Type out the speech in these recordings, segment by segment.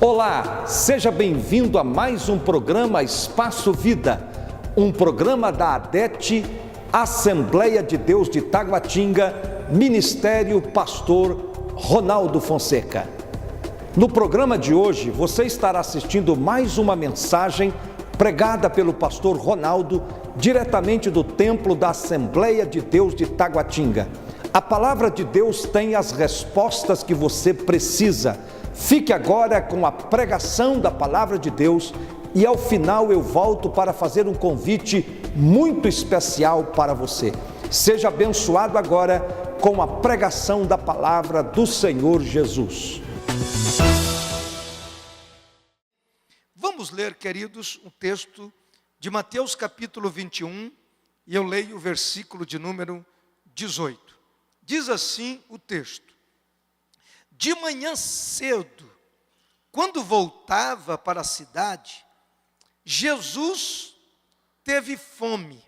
Olá, seja bem-vindo a mais um programa Espaço Vida, um programa da ADETE, Assembleia de Deus de Taguatinga, Ministério Pastor Ronaldo Fonseca. No programa de hoje, você estará assistindo mais uma mensagem pregada pelo pastor Ronaldo, diretamente do templo da Assembleia de Deus de Taguatinga. A palavra de Deus tem as respostas que você precisa. Fique agora com a pregação da palavra de Deus e ao final eu volto para fazer um convite muito especial para você. Seja abençoado agora com a pregação da palavra do Senhor Jesus. Vamos ler, queridos, um texto de Mateus capítulo 21, e eu leio o versículo de número 18. Diz assim o texto: de manhã cedo, quando voltava para a cidade, Jesus teve fome.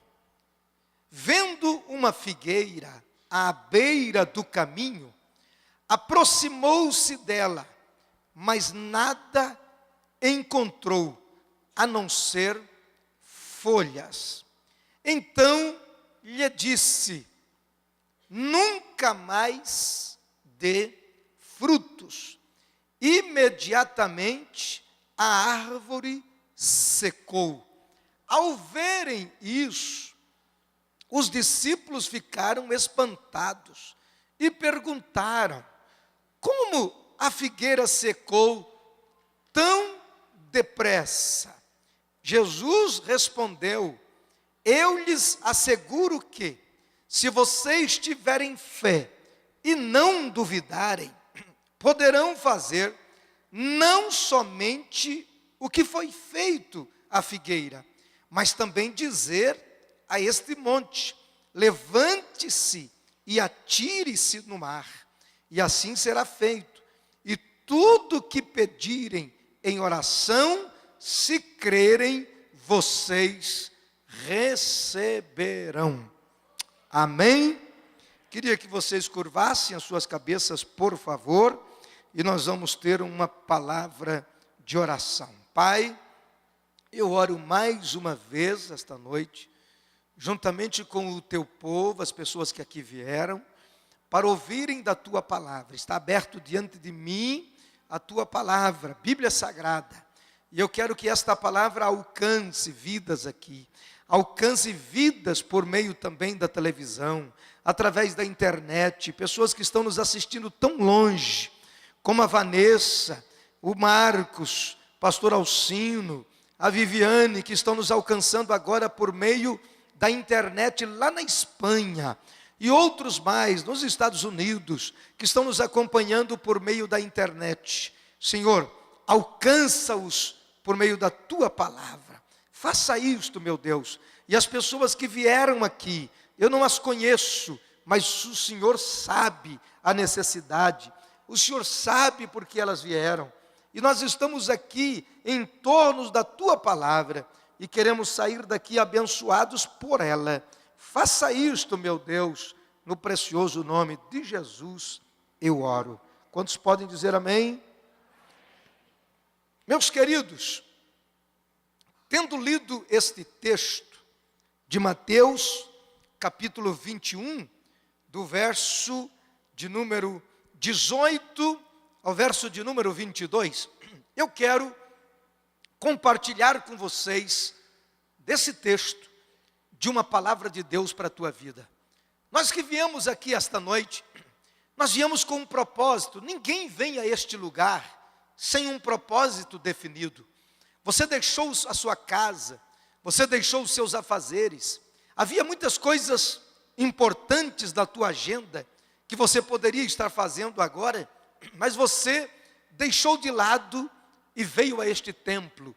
Vendo uma figueira à beira do caminho, aproximou-se dela, mas nada encontrou, a não ser folhas. Então lhe disse: nunca mais dê frutos. Imediatamente a árvore secou. Ao verem isso, os discípulos ficaram espantados e perguntaram: como a figueira secou tão depressa? Jesus respondeu: eu lhes asseguro que, se vocês tiverem fé e não duvidarem, poderão fazer não somente o que foi feito à figueira, mas também dizer a este monte: levante-se e atire-se no mar, e assim será feito. E tudo que pedirem em oração, se crerem, vocês receberão. Amém? Queria que vocês curvassem as suas cabeças, por favor, e nós vamos ter uma palavra de oração. Pai, eu oro mais uma vez esta noite, juntamente com o teu povo, as pessoas que aqui vieram, para ouvirem da tua palavra. Está aberto diante de mim a tua palavra, Bíblia Sagrada. E eu quero que esta palavra alcance vidas aqui, alcance vidas por meio também da televisão, através da internet, pessoas que estão nos assistindo tão longe, como a Vanessa, o Marcos, pastor Alcino, a Viviane, que estão nos alcançando agora por meio da internet lá na Espanha, e outros mais nos Estados Unidos, que estão nos acompanhando por meio da internet. Senhor, alcança-os por meio da tua palavra. Faça isto, meu Deus. E as pessoas que vieram aqui, eu não as conheço, mas o Senhor sabe a necessidade. O Senhor sabe por que elas vieram. E nós estamos aqui em torno da tua palavra e queremos sair daqui abençoados por ela. Faça isto, meu Deus, no precioso nome de Jesus, eu oro. Quantos podem dizer amém? Meus queridos, tendo lido este texto de Mateus, capítulo 21, do verso de número 18 ao verso de número 22, eu quero compartilhar com vocês desse texto, de uma palavra de Deus para a tua vida. Nós que viemos aqui esta noite, nós viemos com um propósito. Ninguém vem a este lugar sem um propósito definido. Você deixou a sua casa, você deixou os seus afazeres. Havia muitas coisas importantes da tua agenda que você poderia estar fazendo agora, mas você deixou de lado e veio a este templo.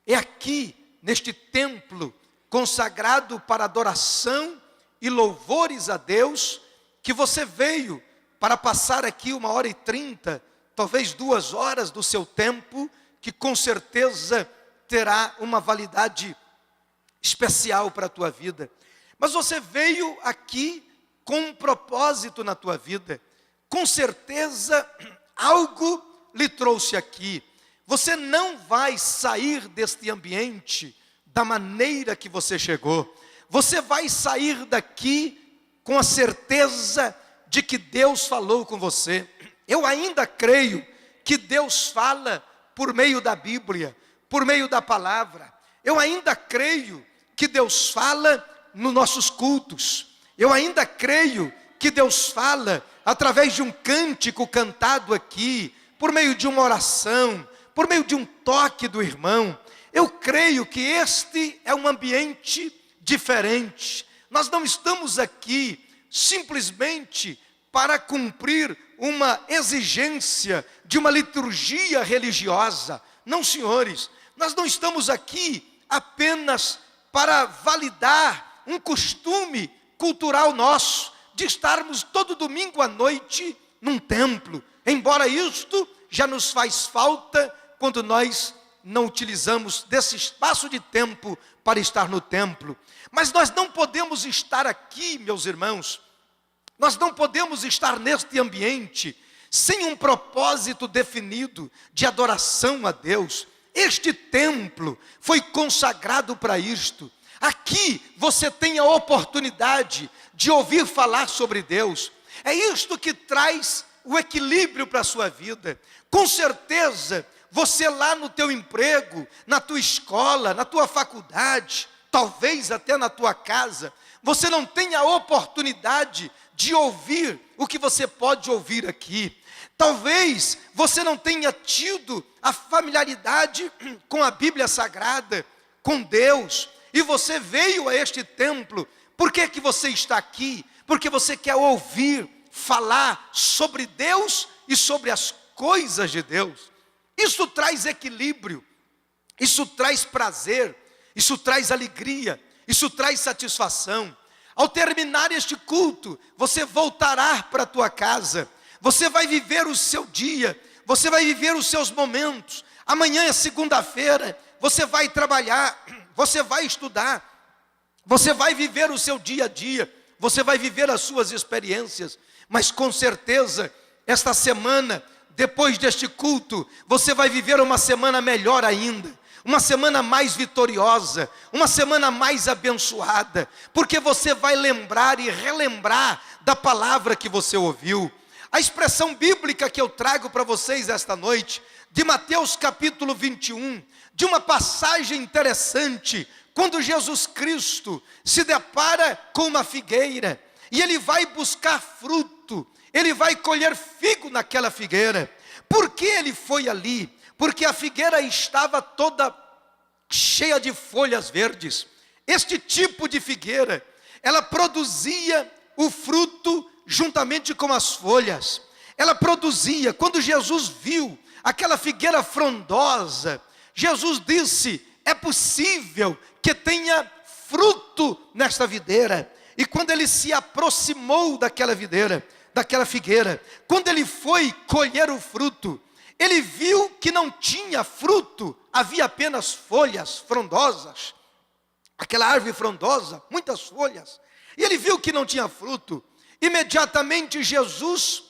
É aqui, neste templo, consagrado para adoração e louvores a Deus, que você veio para passar aqui 1h30, talvez 2 horas do seu tempo, que com certeza terá uma validade especial para a tua vida. Mas você veio aqui com um propósito na tua vida. Com certeza, algo lhe trouxe aqui. você não vai sair deste ambiente da maneira que você chegou. Você vai sair daqui com a certeza de que Deus falou com você. Eu ainda creio que Deus fala por meio da Bíblia, por meio da palavra. Eu ainda creio que Deus fala nos nossos cultos. Eu ainda creio que Deus fala através de um cântico cantado aqui, por meio de uma oração, por meio de um toque do irmão. Eu creio que este é um ambiente diferente. Nós não estamos aqui simplesmente para cumprir uma exigência de uma liturgia religiosa. Não, senhores, nós não estamos aqui apenas para validar um costume cultural nosso, de estarmos todo domingo à noite num templo, embora isto já nos faz falta quando nós não utilizamos desse espaço de tempo para estar no templo. Mas nós não podemos estar aqui, meus irmãos, nós não podemos estar neste ambiente sem um propósito definido de adoração a Deus. Este templo foi consagrado para isto. Aqui você tem a oportunidade de ouvir falar sobre Deus. É isto que traz o equilíbrio para a sua vida. Com certeza, você lá no teu emprego, na tua escola, na tua faculdade, talvez até na tua casa, você não tem a oportunidade de ouvir o que você pode ouvir aqui. Talvez você não tenha tido a familiaridade com a Bíblia Sagrada, com Deus, e você veio a este templo. Por que que você está aqui? Porque você quer ouvir falar sobre Deus e sobre as coisas de Deus. Isso traz equilíbrio, isso traz prazer, isso traz alegria, isso traz satisfação. Ao terminar este culto, você voltará para a tua casa, você vai viver o seu dia, você vai viver os seus momentos. Amanhã é segunda-feira, você vai trabalhar, você vai estudar, você vai viver o seu dia a dia, você vai viver as suas experiências, mas com certeza, esta semana, depois deste culto, você vai viver uma semana melhor ainda, uma semana mais vitoriosa, uma semana mais abençoada, porque você vai lembrar e relembrar da palavra que você ouviu. A expressão bíblica que eu trago para vocês esta noite, de Mateus capítulo 21, de uma passagem interessante, quando Jesus Cristo se depara com uma figueira, e ele vai buscar fruto, ele vai colher figo naquela figueira. Por que ele foi ali? Porque a figueira estava toda cheia de folhas verdes. Este tipo de figueira, ela produzia o fruto juntamente com as folhas. Ela produzia, quando Jesus viu aquela figueira frondosa, Jesus disse: é possível que tenha fruto nesta videira. E quando ele se aproximou daquela videira, daquela figueira, quando ele foi colher o fruto, ele viu que não tinha fruto, havia apenas folhas frondosas, aquela árvore frondosa, muitas folhas, e ele viu que não tinha fruto. Imediatamente Jesus,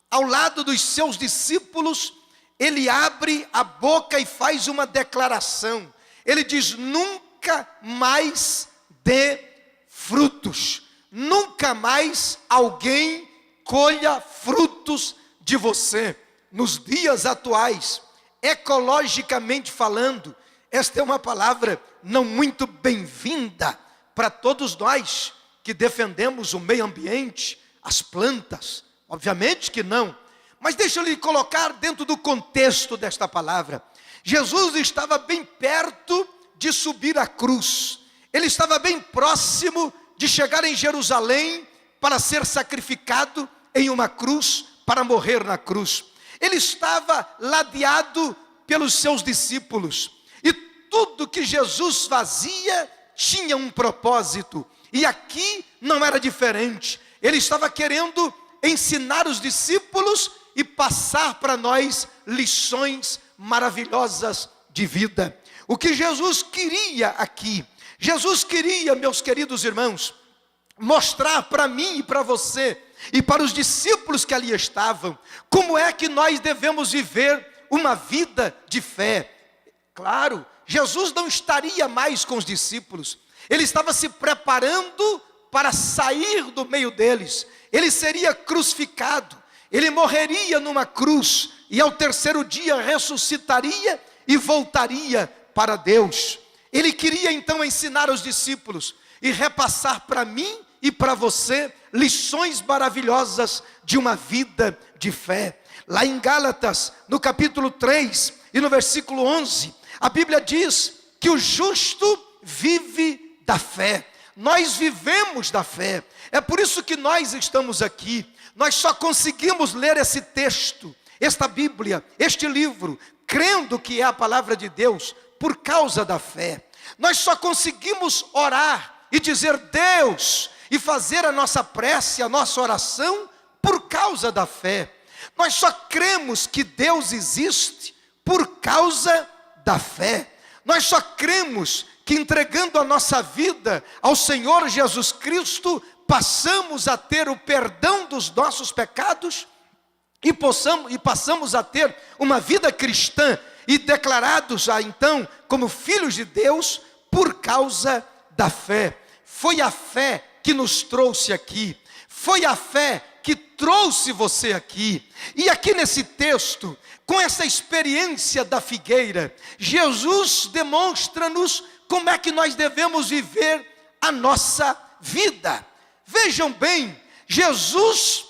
ao lado dos seus discípulos, ele abre a boca e faz uma declaração. Ele diz: nunca mais dê frutos, nunca mais alguém colha frutos de você. Nos dias atuais, ecologicamente falando, esta é uma palavra não muito bem-vinda para todos nós que defendemos o meio ambiente, as plantas. Obviamente que não, mas deixa eu lhe colocar dentro do contexto desta palavra. Jesus estava bem perto de subir a cruz, ele estava bem próximo de chegar em Jerusalém para ser sacrificado em uma cruz, para morrer na cruz. Ele estava ladeado pelos seus discípulos, e tudo que Jesus fazia tinha um propósito, e aqui não era diferente. Ele estava querendo ensinar os discípulos e passar para nós lições maravilhosas de vida. O que Jesus queria aqui, Jesus queria, meus queridos irmãos, mostrar para mim e para você, e para os discípulos que ali estavam, como é que nós devemos viver uma vida de fé. Claro, Jesus não estaria mais com os discípulos. Ele estava se preparando para sair do meio deles. Ele seria crucificado. Ele morreria numa cruz. E ao terceiro dia ressuscitaria e voltaria para Deus. Ele queria então ensinar aos discípulos e repassar para mim e para você lições maravilhosas de uma vida de fé. Lá em Gálatas, no capítulo 3 e no versículo 11, a Bíblia diz que o justo vive da fé. Nós vivemos da fé. É por isso que nós estamos aqui. Nós só conseguimos ler esse texto, esta Bíblia, este livro, crendo que é a palavra de Deus, por causa da fé. Nós só conseguimos orar e dizer Deus, e fazer a nossa prece, a nossa oração, por causa da fé. Nós só cremos que Deus existe por causa da fé. Nós só cremos que entregando a nossa vida ao Senhor Jesus Cristo, passamos a ter o perdão dos nossos pecados e passamos a ter uma vida cristã e declarados então como filhos de Deus por causa da fé. Foi a fé que nos trouxe aqui. Foi a fé que trouxe você aqui. E aqui nesse texto, com essa experiência da figueira, Jesus demonstra-nos como é que nós devemos viver a nossa vida. Vejam bem, Jesus,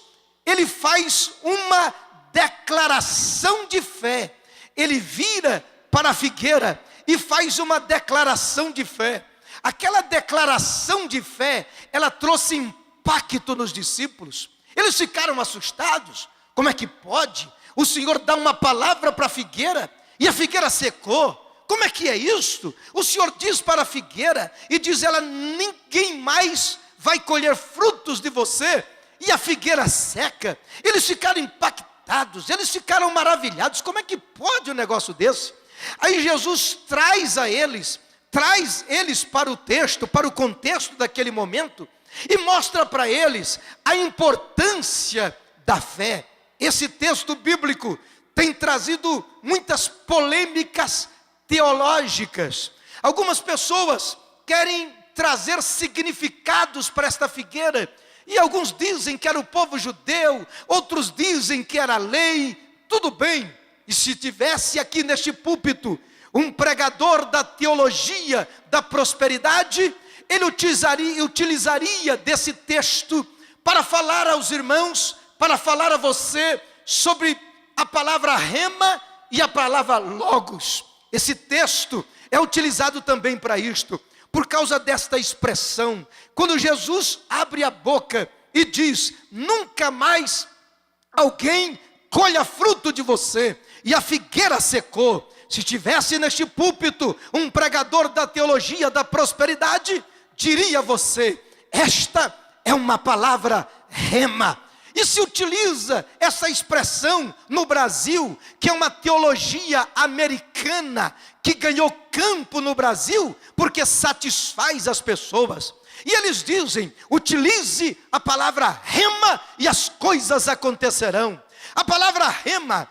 ele faz uma declaração de fé. Ele vira para a figueira e faz uma declaração de fé. Aquela declaração de fé, ela trouxe impacto nos discípulos. Eles ficaram assustados. Como é que pode? O Senhor dá uma palavra para a figueira e a figueira secou. Como é que é isso? O Senhor diz para a figueira e diz ela, ninguém mais vai colher frutos de você. E a figueira seca. Eles ficaram impactados, eles ficaram maravilhados. Como é que pode um negócio desse? Aí Jesus traz eles para o texto, para o contexto daquele momento, e mostra para eles a importância da fé. Esse texto bíblico tem trazido muitas polêmicas teológicas. Algumas pessoas querem trazer significados para esta figueira, e alguns dizem que era o povo judeu, outros dizem que era a lei. Tudo bem, e se tivesse aqui neste púlpito um pregador da teologia da prosperidade, ele utilizaria desse texto para falar aos irmãos, para falar a você sobre a palavra rema e a palavra logos. Esse texto é utilizado também para isto, por causa desta expressão. Quando Jesus abre a boca e diz, nunca mais alguém colha fruto de você, e a figueira secou. Se tivesse neste púlpito um pregador da teologia da prosperidade, diria a você, esta é uma palavra rema. E se utiliza essa expressão no Brasil, que é uma teologia americana, que ganhou campo no Brasil, porque satisfaz as pessoas. E eles dizem, utilize a palavra rema e as coisas acontecerão. A palavra rema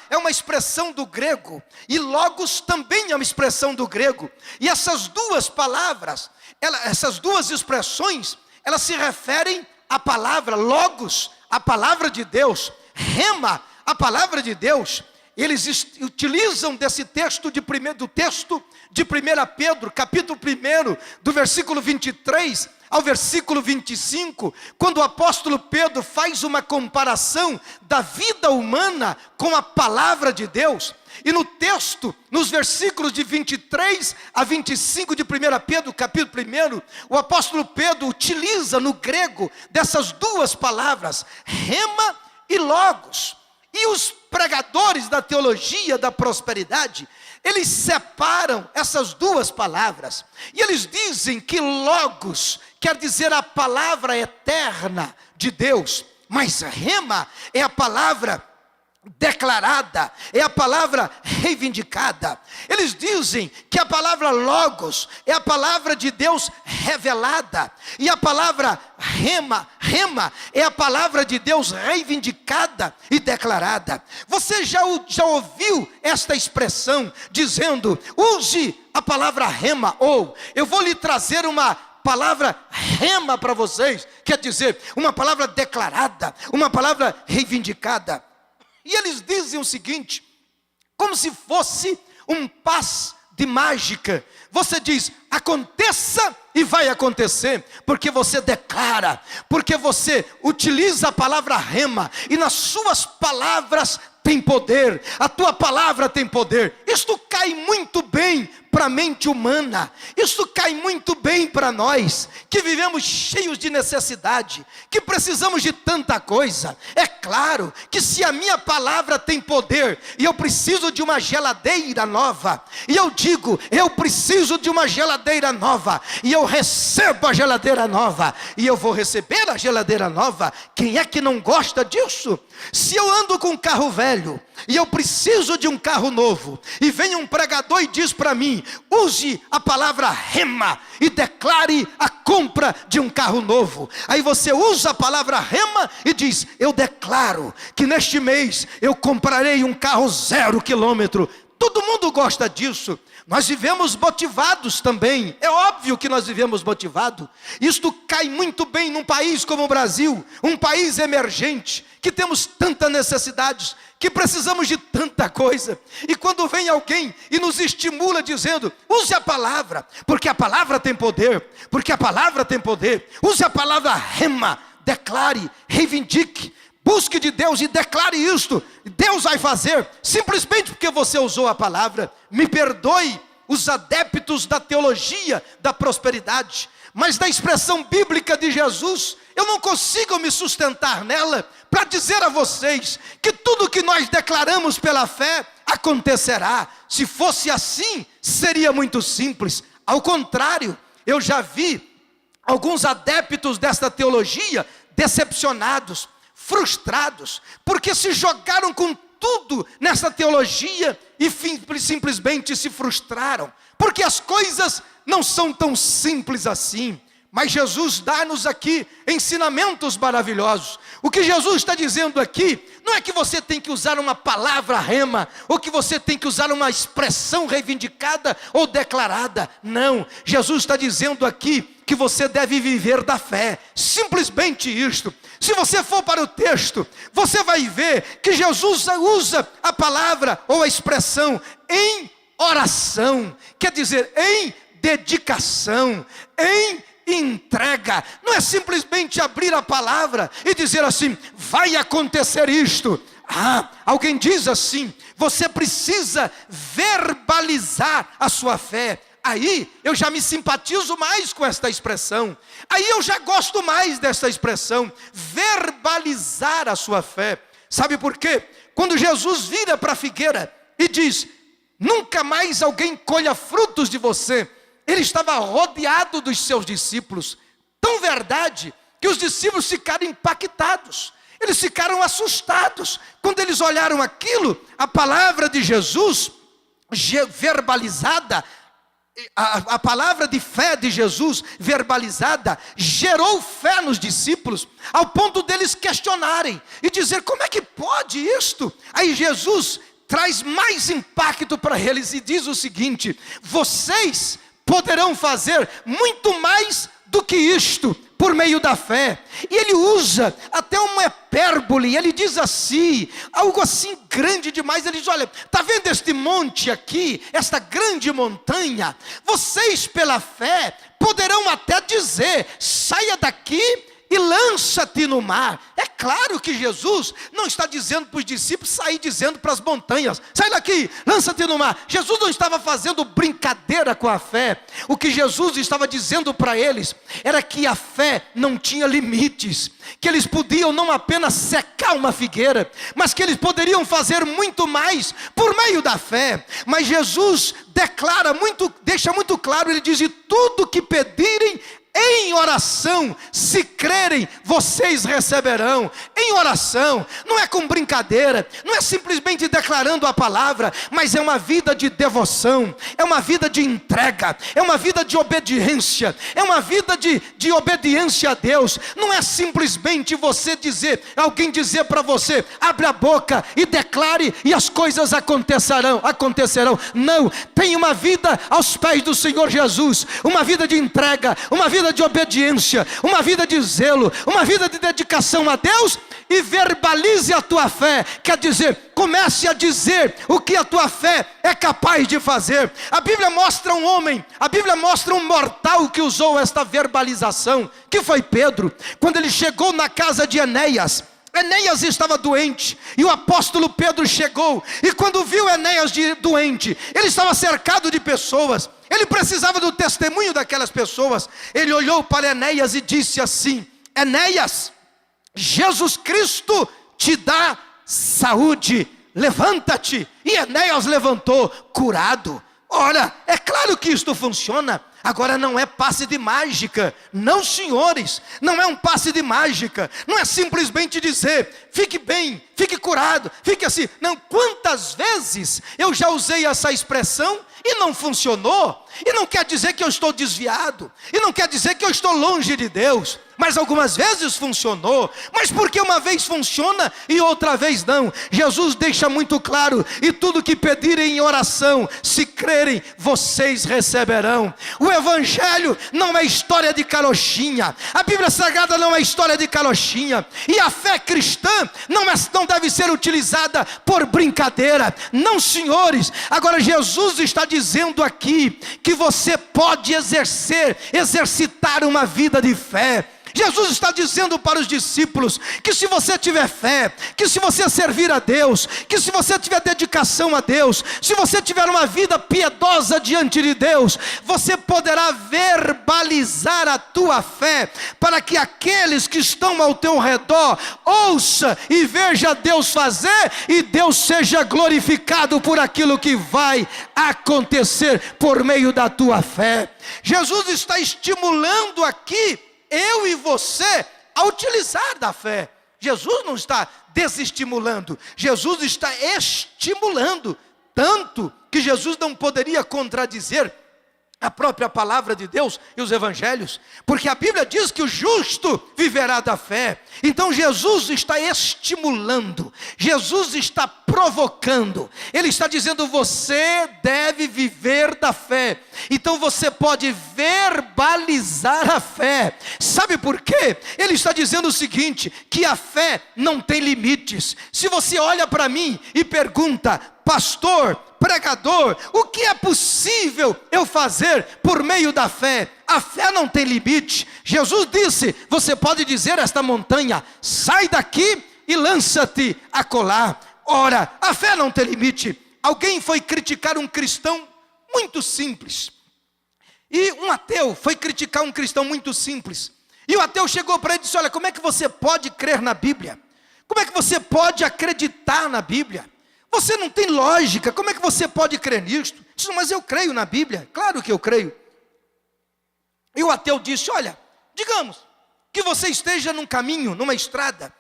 é uma expressão do grego, e logos também é uma expressão do grego. E essas duas palavras, essas duas expressões, elas se referem à palavra logos, a palavra de Deus, rema, a palavra de Deus. Eles utilizam desse texto do texto de 1 Pedro, capítulo 1, do versículo 23 ao versículo 25, quando o apóstolo Pedro faz uma comparação da vida humana com a palavra de Deus. E no texto, nos versículos de 23 a 25 de 1 Pedro, capítulo 1, o apóstolo Pedro utiliza no grego dessas duas palavras, rema e logos. E os pregadores da teologia da prosperidade, eles separam essas duas palavras. E eles dizem que logos quer dizer a palavra eterna de Deus, mas rema é a palavra declarada, é a palavra reivindicada. Eles dizem que a palavra logos é a palavra de Deus revelada, e a palavra rema rema é a palavra de Deus reivindicada e declarada. Você já ouviu esta expressão dizendo, use a palavra rema, ou eu vou lhe trazer uma palavra rema para vocês, quer dizer, uma palavra declarada, uma palavra reivindicada. E eles dizem o seguinte, como se fosse um passe de mágica. Você diz, aconteça e vai acontecer, porque você declara, porque você utiliza a palavra rema, e nas suas palavras tem poder, a tua palavra tem poder. Isto cai muito bem para a mente humana, isso cai muito bem para nós, que vivemos cheios de necessidade, que precisamos de tanta coisa. É claro que se a minha palavra tem poder, e eu preciso de uma geladeira nova, e eu digo, eu preciso de uma geladeira nova, e eu recebo a geladeira nova, e eu vou receber a geladeira nova, quem é que não gosta disso? Se eu ando com um carro velho, e eu preciso de um carro novo, e vem um pregador e diz para mim, use a palavra rema e declare a compra de um carro novo. Aí você usa a palavra rema e diz, eu declaro que neste mês eu comprarei um carro 0 quilômetro. Todo mundo gosta disso. Nós vivemos motivados também, é óbvio que nós vivemos motivados. Isto cai muito bem num país como o Brasil, um país emergente, que temos tantas necessidades, que precisamos de tanta coisa. E quando vem alguém e nos estimula dizendo, use a palavra, porque a palavra tem poder, porque a palavra tem poder. Use a palavra rema, declare, reivindique, busque de Deus e declare isto. Deus vai fazer, simplesmente porque você usou a palavra. Me perdoe os adeptos da teologia da prosperidade, mas da expressão bíblica de Jesus, eu não consigo me sustentar nela, para dizer a vocês, que tudo que nós declaramos pela fé, acontecerá. Se fosse assim, seria muito simples. Ao contrário, eu já vi alguns adeptos desta teologia, decepcionados, frustrados, porque se jogaram com tudo nessa teologia, e simplesmente se frustraram, porque as coisas não são tão simples assim. Mas Jesus dá-nos aqui ensinamentos maravilhosos. O que Jesus está dizendo aqui, não é que você tem que usar uma palavra rema, ou que você tem que usar uma expressão reivindicada ou declarada. Não, Jesus está dizendo aqui que você deve viver da fé, simplesmente isto. Se você for para o texto, você vai ver que Jesus usa a palavra ou a expressão em oração, quer dizer, em dedicação, em entrega. Não é simplesmente abrir a palavra e dizer assim, vai acontecer isto. Alguém diz assim, você precisa verbalizar a sua fé. Aí eu já me simpatizo mais com esta expressão, aí eu já gosto mais desta expressão, verbalizar a sua fé. Sabe por quê? Quando Jesus vira para a figueira e diz, nunca mais alguém colha frutos de você, ele estava rodeado dos seus discípulos, tão verdade, que os discípulos ficaram impactados, eles ficaram assustados, quando eles olharam aquilo, a palavra de Jesus, verbalizada, a palavra de fé de Jesus, verbalizada, gerou fé nos discípulos, ao ponto deles questionarem, e dizer, como é que pode isto? Aí Jesus traz mais impacto para eles, e diz o seguinte, vocês poderão fazer muito mais do que isto, por meio da fé. E ele usa até uma hipérbole, ele diz assim, algo assim grande demais, ele diz, olha, está vendo este monte aqui, esta grande montanha? Vocês pela fé poderão até dizer, saia daqui e lança-te no mar. É claro que Jesus não está dizendo para os discípulos sair dizendo para as montanhas, sai daqui, lança-te no mar. Jesus não estava fazendo brincadeira com a fé. O que Jesus estava dizendo para eles era que a fé não tinha limites, que eles podiam não apenas secar uma figueira, mas que eles poderiam fazer muito mais por meio da fé. Mas Jesus declara deixa muito claro, ele diz, e tudo que pedirem em oração, se crerem, vocês receberão. Em oração, não é com brincadeira, não é simplesmente declarando a palavra, mas é uma vida de devoção, é uma vida de entrega, é uma vida de obediência, é uma vida de obediência a Deus. Não é simplesmente você dizer, alguém dizer para você, abre a boca e declare e as coisas acontecerão. Não, tem uma vida aos pés do Senhor Jesus, uma vida de entrega, uma vida de obediência, uma vida de zelo, uma vida de dedicação a Deus. E verbalize a tua fé, quer dizer, comece a dizer o que a tua fé é capaz de fazer. A Bíblia mostra um homem, a Bíblia mostra um mortal que usou esta verbalização, que foi Pedro. Quando ele chegou na casa de Enéas, Enéas estava doente, e o apóstolo Pedro chegou, e quando viu Enéas doente, ele estava cercado de pessoas, ele precisava do testemunho daquelas pessoas. Ele olhou para Enéas e disse assim: Enéas, Jesus Cristo te dá saúde, levanta-te. E Enéas levantou, curado. Ora, é claro que isto funciona. Agora não é passe de mágica, não, senhores, não é um passe de mágica, não é simplesmente dizer, fique bem, fique curado, fique assim. Não, quantas vezes eu já usei essa expressão e não funcionou, e não quer dizer que eu estou desviado, e não quer dizer que eu estou longe de Deus, mas algumas vezes funcionou. Mas porque uma vez funciona e outra vez não? Jesus deixa muito claro: e tudo que pedirem em oração, se crerem, vocês receberão. O Evangelho não é história de carochinha, a Bíblia Sagrada não é história de carochinha, e a fé cristã não deve ser utilizada por brincadeira, não, senhores. Agora Jesus está dizendo aqui que você pode exercitar uma vida de fé. Jesus está dizendo para os discípulos que se você tiver fé, que se você servir a Deus, que se você tiver dedicação a Deus, se você tiver uma vida piedosa diante de Deus, você poderá verbalizar a tua fé, para que aqueles que estão ao teu redor ouça e veja Deus fazer, e Deus seja glorificado por aquilo que vai acontecer por meio da tua fé. Jesus está estimulando aqui eu e você a utilizar da fé. Jesus não está desestimulando, Jesus está estimulando, tanto que Jesus não poderia contradizer a própria palavra de Deus e os evangelhos, porque a Bíblia diz que o justo viverá da fé. Então Jesus está estimulando, Jesus está provocando, Ele está dizendo: você deve viver da fé. Então você pode verbalizar a fé. Sabe por quê? Ele está dizendo o seguinte, que a fé não tem limites. Se você olha para mim e pergunta: pastor, pregador, o que é possível eu fazer por meio da fé? A fé não tem limite. Jesus disse: você pode dizer a esta montanha, sai daqui e lança-te acolá. Ora, a fé não tem limite. Alguém foi criticar um cristão muito simples, e um ateu foi criticar um cristão muito simples, e o ateu chegou para ele e disse: olha, como é que você pode crer na Bíblia? Como é que você pode acreditar na Bíblia? Você não tem lógica, como é que você pode crer nisto? Disse: mas eu creio na Bíblia, claro que eu creio. E o ateu disse: olha, digamos que você esteja num caminho, numa estrada,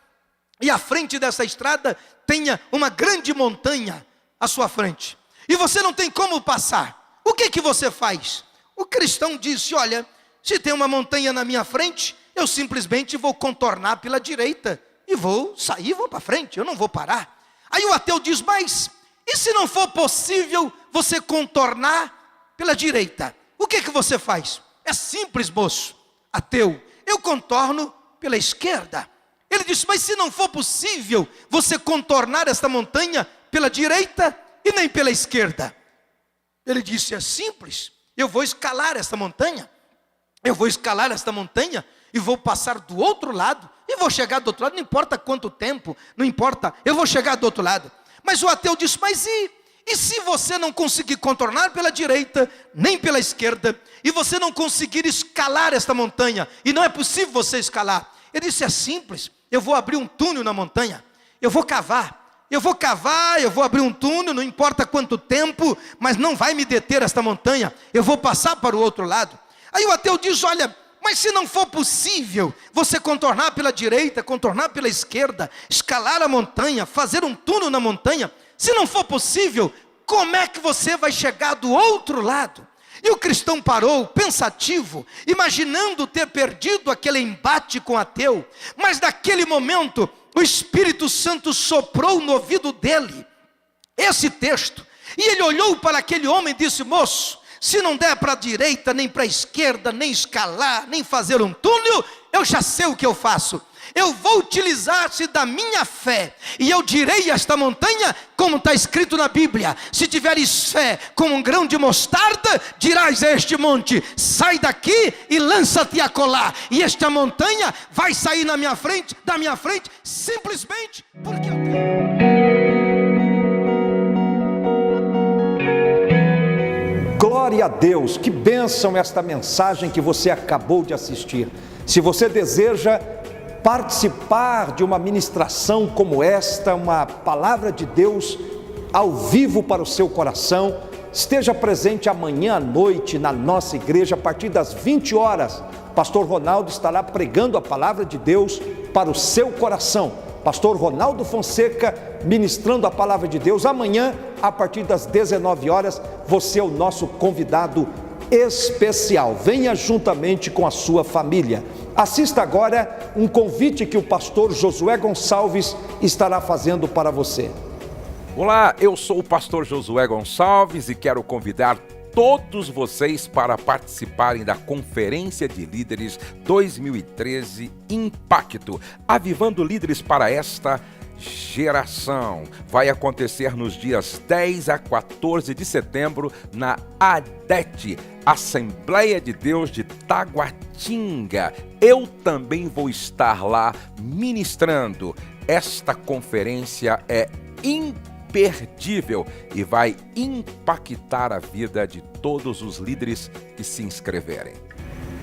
e à frente dessa estrada tenha uma grande montanha à sua frente, e você não tem como passar. O que você faz? O cristão disse: olha, se tem uma montanha na minha frente, eu simplesmente vou contornar pela direita, e vou sair, vou para frente, eu não vou parar. Aí o ateu diz: mas e se não for possível você contornar pela direita? O que você faz? É simples, moço, ateu, eu contorno pela esquerda. Ele disse: mas se não for possível você contornar esta montanha pela direita e nem pela esquerda? Ele disse: é simples, eu vou escalar esta montanha, eu vou escalar esta montanha e vou passar do outro lado, e vou chegar do outro lado, não importa quanto tempo, não importa, eu vou chegar do outro lado. Mas o ateu disse: mas e se você não conseguir contornar pela direita, nem pela esquerda, e você não conseguir escalar esta montanha, e não é possível você escalar? Ele disse: é simples, eu vou abrir um túnel na montanha, eu vou cavar, eu vou abrir um túnel, não importa quanto tempo, mas não vai me deter esta montanha, eu vou passar para o outro lado. Aí o ateu diz: olha, Mas se não for possível você contornar pela direita, contornar pela esquerda, escalar a montanha, fazer um túnel na montanha, se não for possível, como é que você vai chegar do outro lado? E o cristão parou, pensativo, imaginando ter perdido aquele embate com o ateu, mas naquele momento, o Espírito Santo soprou no ouvido dele esse texto, e ele olhou para aquele homem e disse: moço, se não der para a direita, nem para a esquerda, nem escalar, nem fazer um túnel, eu já sei o que eu faço. Eu vou utilizar-se da minha fé, e eu direi a esta montanha, como está escrito na Bíblia: se tiveres fé como um grão de mostarda, dirás a este monte: sai daqui e lança-te a colar, e esta montanha vai sair da minha frente, simplesmente porque eu tenho. Glória a Deus, que bênção esta mensagem que você acabou de assistir. Se você deseja participar de uma ministração como esta, uma palavra de Deus ao vivo para o seu coração, esteja presente amanhã à noite na nossa igreja, a partir das 20 horas. Pastor Ronaldo estará pregando a palavra de Deus para o seu coração. Pastor Ronaldo Fonseca ministrando a palavra de Deus. Amanhã, a partir das 19 horas, você é o nosso convidado especial. Venha juntamente com a sua família. Assista agora um convite que o pastor Josué Gonçalves estará fazendo para você. Olá, eu sou o pastor Josué Gonçalves e quero convidar todos vocês para participarem da Conferência de Líderes 2013 Impacto, avivando líderes para esta geração. Vai acontecer nos dias 10 a 14 de setembro na ADET, Assembleia de Deus de Taguatinga. Eu também vou estar lá ministrando. Esta conferência é imperdível e vai impactar a vida de todos os líderes que se inscreverem.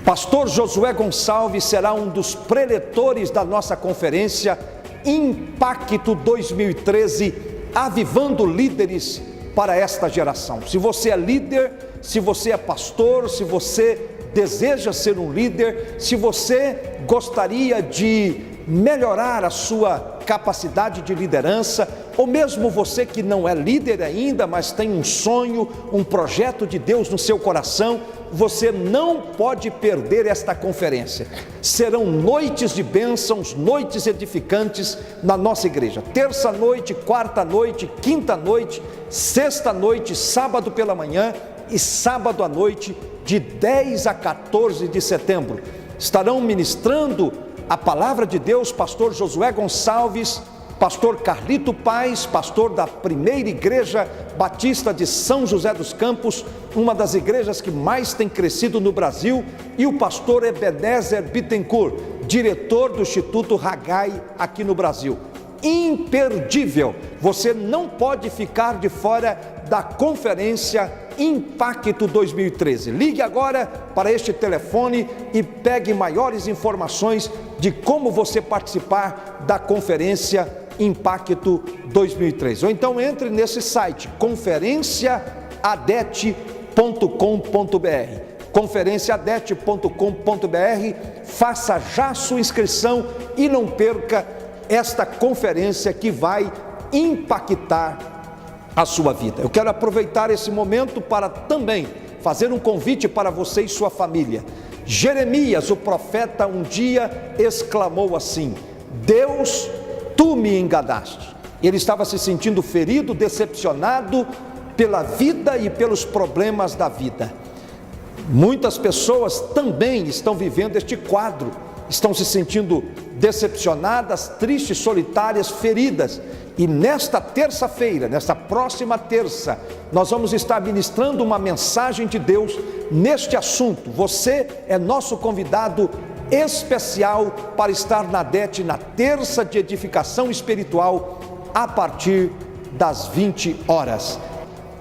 Pastor Josué Gonçalves será um dos preletores da nossa conferência Impacto 2013, avivando líderes para esta geração. Se você é líder, se você é pastor, se você deseja ser um líder, se você gostaria de melhorar a sua capacidade de liderança, ou mesmo você que não é líder ainda, mas tem um sonho, um projeto de Deus no seu coração, você não pode perder esta conferência. Serão noites de bênçãos, noites edificantes na nossa igreja. Terça noite, quarta noite, quinta noite, sexta noite, sábado pela manhã e sábado à noite, de 10 a 14 de setembro. Estarão ministrando a palavra de Deus pastor Josué Gonçalves, pastor Carlito Paz, pastor da primeira igreja batista de São José dos Campos, uma das igrejas que mais tem crescido no Brasil, e o pastor Ebenezer Bittencourt, diretor do Instituto Haggai aqui no Brasil. Imperdível, você não pode ficar de fora da conferência Impacto 2013. Ligue agora para este telefone e pegue maiores informações de como você participar da conferência Impacto 2013. Ou então entre nesse site, conferenciaadet.com.br. conferenciaadet.com.br. Faça já a sua inscrição e não perca esta conferência que vai impactar a sua vida. Eu quero aproveitar esse momento para também fazer um convite para você e sua família. Jeremias, o profeta, um dia exclamou assim: Deus, tu me enganaste. Ele estava se sentindo ferido, decepcionado pela vida e pelos problemas da vida. Muitas pessoas também estão vivendo este quadro, estão se sentindo decepcionadas, tristes, solitárias, feridas. E nesta terça-feira, nesta próxima terça, nós vamos estar ministrando uma mensagem de Deus neste assunto. Você é nosso convidado especial para estar na ADET na terça de edificação espiritual a partir das 20 horas.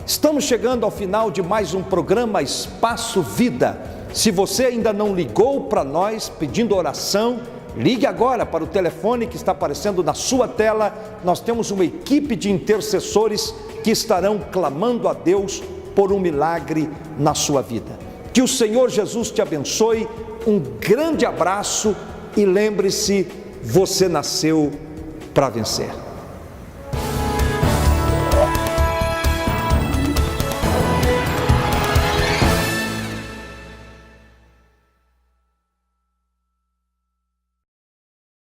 Estamos chegando ao final de mais um programa Espaço Vida. Se você ainda não ligou para nós pedindo oração, ligue agora para o telefone que está aparecendo na sua tela. Nós temos uma equipe de intercessores que estarão clamando a Deus por um milagre na sua vida. Que o Senhor Jesus te abençoe, um grande abraço e lembre-se, você nasceu para vencer.